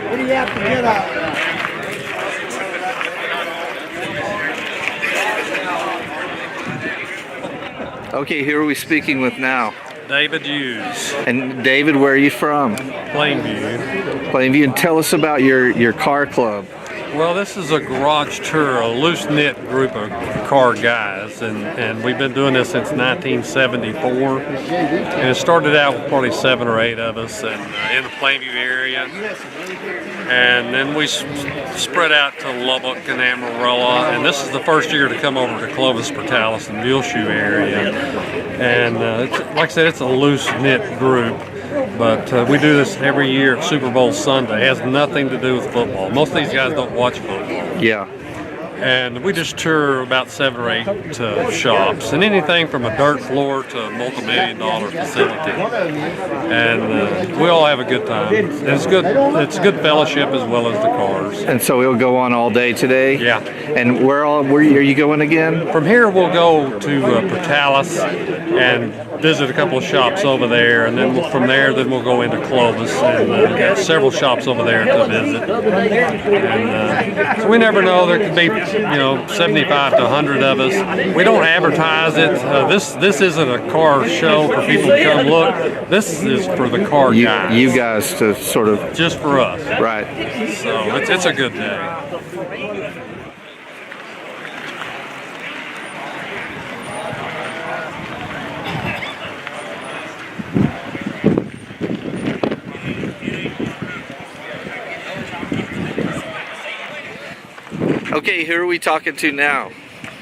What do you have to get out? Okay, who are we speaking with now? David Hughes. And David, where are you from? Plainview. Plainview. And tell us about your car club. Well, this is a garage tour, a loose-knit group of car guys, and we've been doing this since 1974. And it started out with probably 7 or 8 of us in the Plainview area. And then we spread out to Lubbock and Amarillo, and this is the first year to come over to Clovis, Portales, and Muleshoe area. And like I said, it's a loose-knit group. But we do this every year at Super Bowl Sunday. It has nothing to do with football. Most of these guys don't watch football. Yeah. And we just tour about 7 or 8 shops, and anything from a dirt floor to a multi-million-dollar facility. And we all have a good time. And it's good. It's good fellowship as well as the cars. And so we'll go on all day today. Yeah. And where are you going again? From here, we'll go to Portales and visit a couple of shops over there, and then from there, we'll go into Clovis, and we've got several shops over there to visit. And so we never know. There could be 75 to 100 of us. We don't advertise it. This isn't a car show for people to come look. This is for the car guys. You guys to sort of... Just for us. Right. So it's a good day. Okay, who are we talking to now?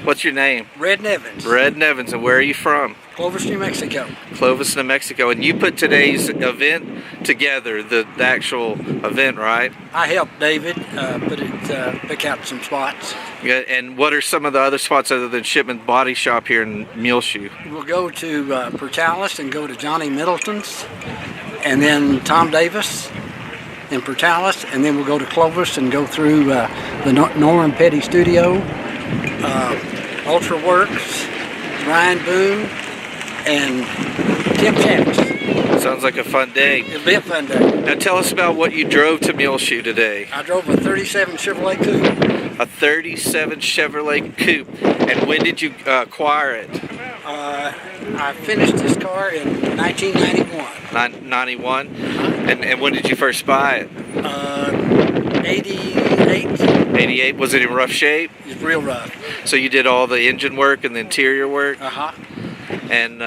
What's your name? Red Nevins. Red Nevins, and where are you from? Clovis, New Mexico. Clovis, New Mexico. And you put today's event together, the actual event, right? I helped David pick out some spots. Yeah, and what are some of the other spots other than Shipman Body Shop here in Muleshoe? We'll go to Portales and go to Johnny Middleton's, and then Tom Davis in Portales, and then we'll go to Clovis and go through the Norman Petty Studio, Ultra Works, Ryan Boone, and Tim Chavis. Sounds like a fun day. It'll be a fun day. Now tell us about what you drove to Muleshoe today. I drove a 37 Chevrolet Coupe. A 37 Chevrolet Coupe. And when did you acquire it? I finished this car in 1991. 91? And when did you first buy it? 88. 88? Was it in rough shape? It's real rough. So you did all the engine work and the interior work? Uh-huh. And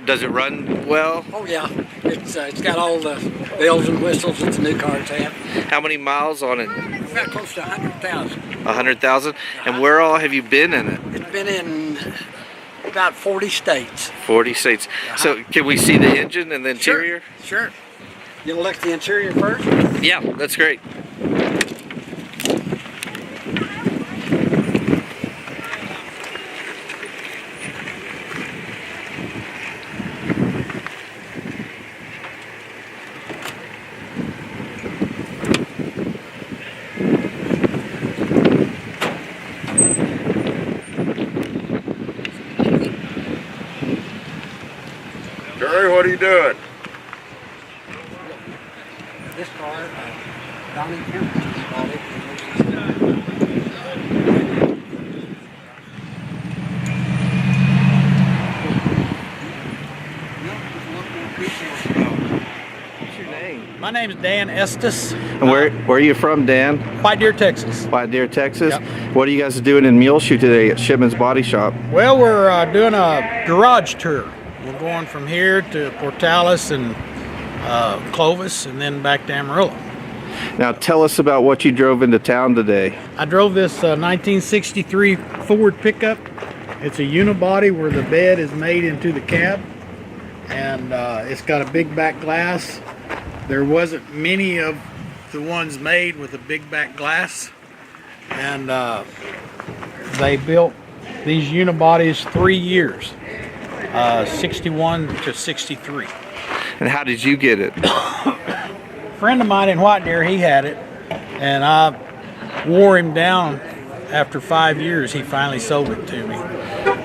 does it run well? Oh yeah, it's got all the bells and whistles that the new cars have. How many miles on it? We've got close to 100,000. 100,000? And where all have you been in it? It's been in about 40 states. 40 states. So can we see the engine and the interior? Sure. You want to look at the interior first? Yeah, that's great. Jerry, what are you doing? This car, Donnie Kemp bought it. What's your name? My name is Dan Estes. And where are you from, Dan? White Deer, Texas. White Deer, Texas? Yep. What are you guys doing in Muleshoe today at Shipman's Body Shop? Well, we're doing a garage tour. We're going from here to Portales and Clovis and then back to Amarillo. Now tell us about what you drove into town today. I drove this 1963 Ford pickup. It's a unibody where the bed is made into the cab, and it's got a big back glass. There wasn't many of the ones made with a big back glass, and they built these unibodies 3 years, 61 to 63. And how did you get it? A friend of mine in White Deer, he had it, and I wore him down. After 5 years, he finally sold it to me.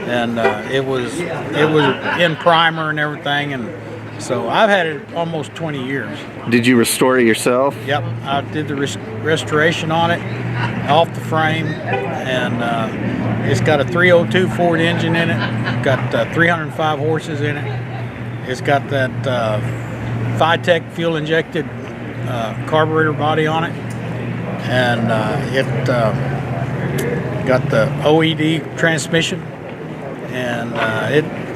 and it was in primer and everything, and so I've had it almost 20 years. Did you restore it yourself? Yep, I did the restoration on it, off the frame, and it's got a 302 Ford engine in it. Got 305 horses in it. It's got that Phytech fuel injected carburetor body on it, and it got the OED transmission, and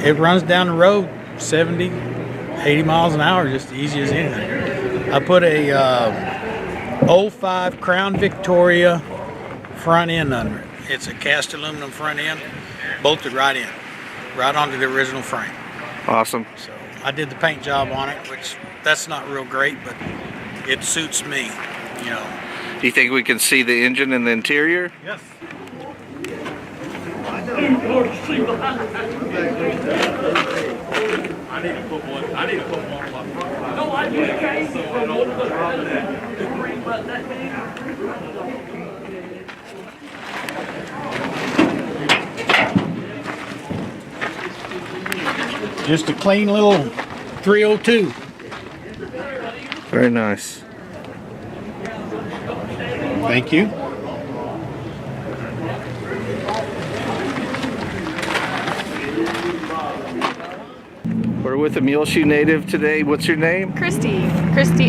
it runs down the road 70, 80 miles an hour, just easy as anything. I put a 05 Crown Victoria front end under it. It's a cast aluminum front end, bolted right in, right onto the original frame. Awesome. So I did the paint job on it, which that's not real great, but it suits me, you know. Do you think we can see the engine and the interior? Yes. I need to put one. I need to put one on my front. No, I do. Okay. So I don't drop that. The green button that big. Just a clean little 302. Very nice. Thank you. We're with a Muleshoe native today. What's your name? Christy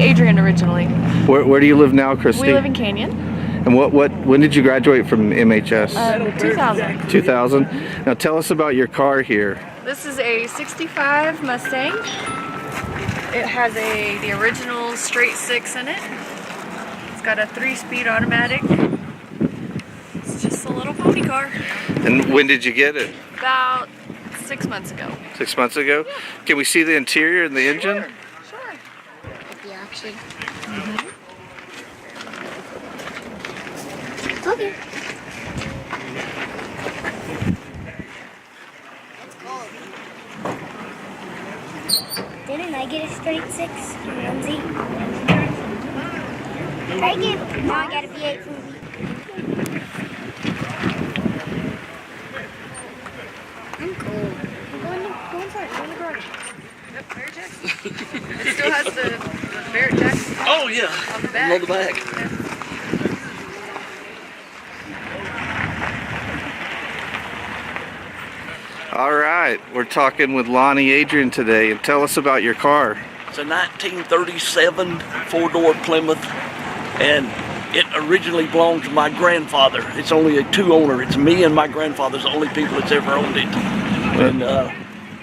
Adrian originally. Where do you live now, Christy? We live in Canyon. And when did you graduate from MHS? 2000. 2000. Now tell us about your car here. This is a 65 Mustang. It has the original straight six in it. It's got a 3-speed automatic. It's just a little pony car. And when did you get it? About 6 months ago. 6 months ago? Yeah. Can we see the interior and the engine? Sure. With the action. Okay. Let's go. Didn't I get a straight 6 from Lindsay? No, I got a V8 from V. I'm cold. Go inside. Go in the garage. Yep, Barrett Jack. It still has the Barrett Jack. Oh yeah. On the back. On the back. All right, we're talking with Lonnie Adrian today, and tell us about your car. It's a 1937 4-door Plymouth, and it originally belonged to my grandfather. It's only a 2-owner. It's me and my grandfather's the only people that's ever owned it. And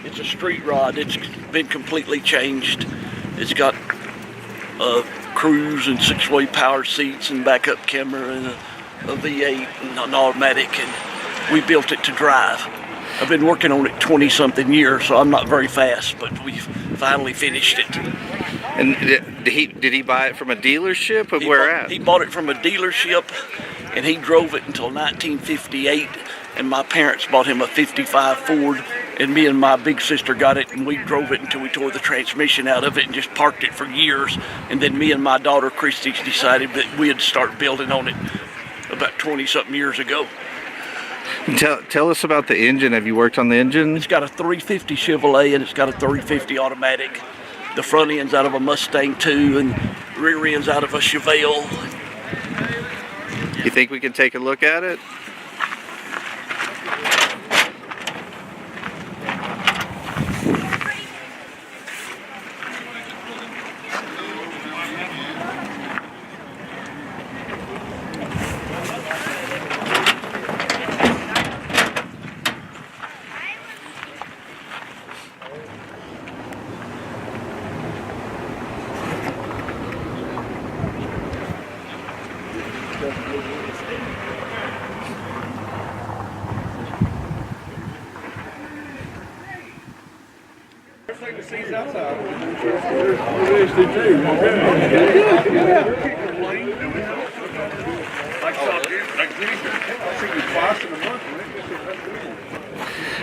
it's a street rod. It's been completely changed. It's got a cruise and 6-way power seats and backup camera and a V8 and an automatic, and we built it to drive. I've been working on it 20-something years, so I'm not very fast, but we finally finished it. And did he buy it from a dealership, or where at? He bought it from a dealership, and he drove it until 1958, and my parents bought him a 55 Ford, and me and my big sister got it, and we drove it until we tore the transmission out of it and just parked it for years. And then me and my daughter Christy decided that we'd start building on it about 20-something years ago. Tell us about the engine. Have you worked on the engine? It's got a 350 Chevrolet, and it's got a 350 automatic. The front end's out of a Mustang 2, and rear end's out of a Chevelle. You think we can take a look at it?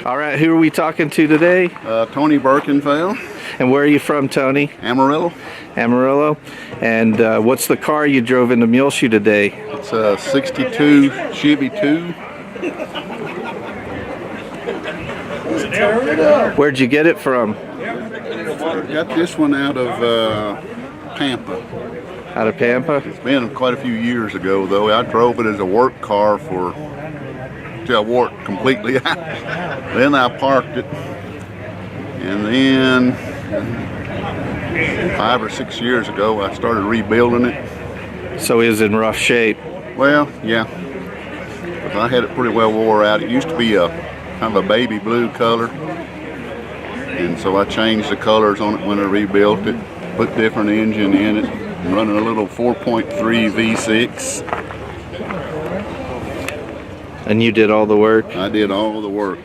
All right, who are we talking to today? Tony Birkenfeld. And where are you from, Tony? Amarillo. Amarillo. And what's the car you drove into Muleshoe today? It's a 62 Chevy 2. Where'd you get it from? Got this one out of Pampa. Out of Pampa? It's been quite a few years ago, though. I drove it as a work car till I wore it completely out. Then I parked it, and then 5 or 6 years ago I started rebuilding it. So it was in rough shape. Well, yeah, but I had it pretty well wore out. It used to be a kind of a baby blue color, and so I changed the colors on it when I rebuilt it, put different engine in it. I'm running a little 4.3 V6. And you did all the work? I did all the work.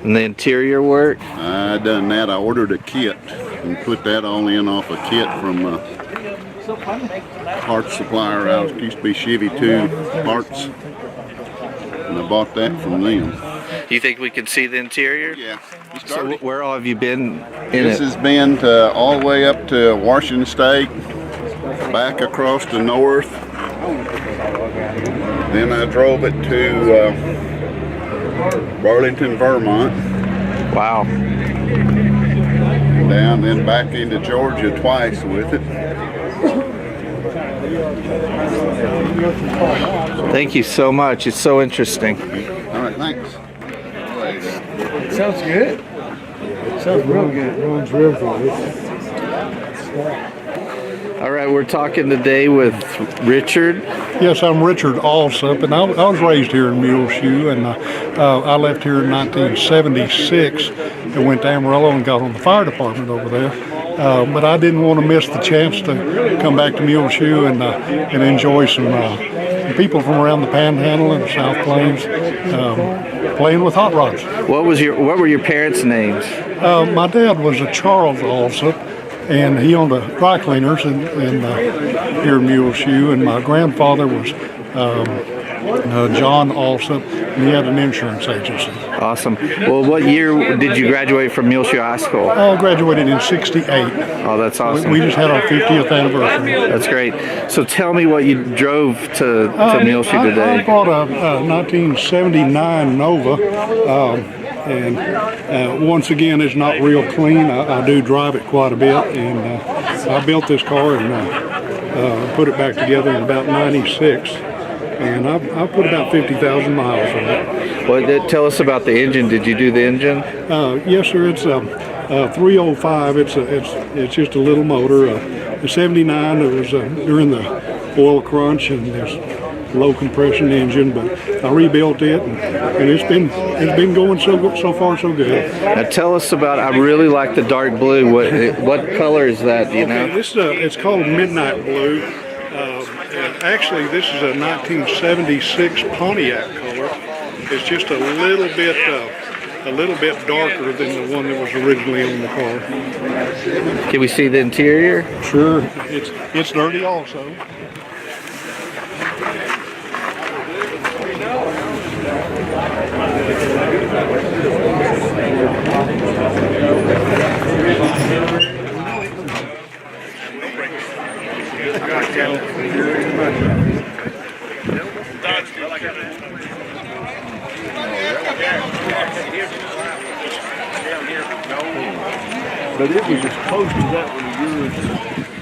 And the interior work? I done that. I ordered a kit and put that all in off a kit from a parts supplier. I used to be Chevy 2 parts, and I bought that from them. You think we can see the interior? Yeah. So where all have you been in This has been all the way up to Washington State, back across to north. Then I drove it to Burlington, Vermont. Wow. Down, then back into Georgia twice with it. Thank you so much. It's so interesting. All right, thanks. Sounds good. Sounds real good. Runs real good. All right, we're talking today with Richard. Yes, I'm Richard Allsop, and I was raised here in Muleshoe, and I left here in 1976 and went to Amarillo and got on the fire department over there. But I didn't want to miss the chance to come back to Muleshoe and enjoy some people from around the Panhandle and the South Plains playing with hot rods. What were your parents' names? My dad was a Charles Allsop, and he owned a dry cleaners in here in Muleshoe, and my grandfather was John Allsop, and he had an insurance agency. Awesome. Well, what year did you graduate from Muleshoe High School? I graduated in '68. Oh, that's awesome. We just had our 50th anniversary. That's great. So tell me what you drove to Muleshoe today. I bought a 1979 Nova. And once again, it's not real clean. I do drive it quite a bit, and I built this car and put it back together in about '96, and I put about 50,000 miles on it. Well, tell us about the engine. Did you do the engine? Yes, sir. It's a 305. It's just a little motor. The '79. It was during the oil crunch, and there's low compression engine, but I rebuilt it, and it's been going so far so good. Now tell us about. I really like the dark blue. What color is that? Do you know? This it's called Midnight Blue. And actually, this is a 1976 Pontiac color. It's just a little bit darker than the one that was originally on the car. Can we see the interior? Sure. It's dirty also. But it was as close to that one as yours.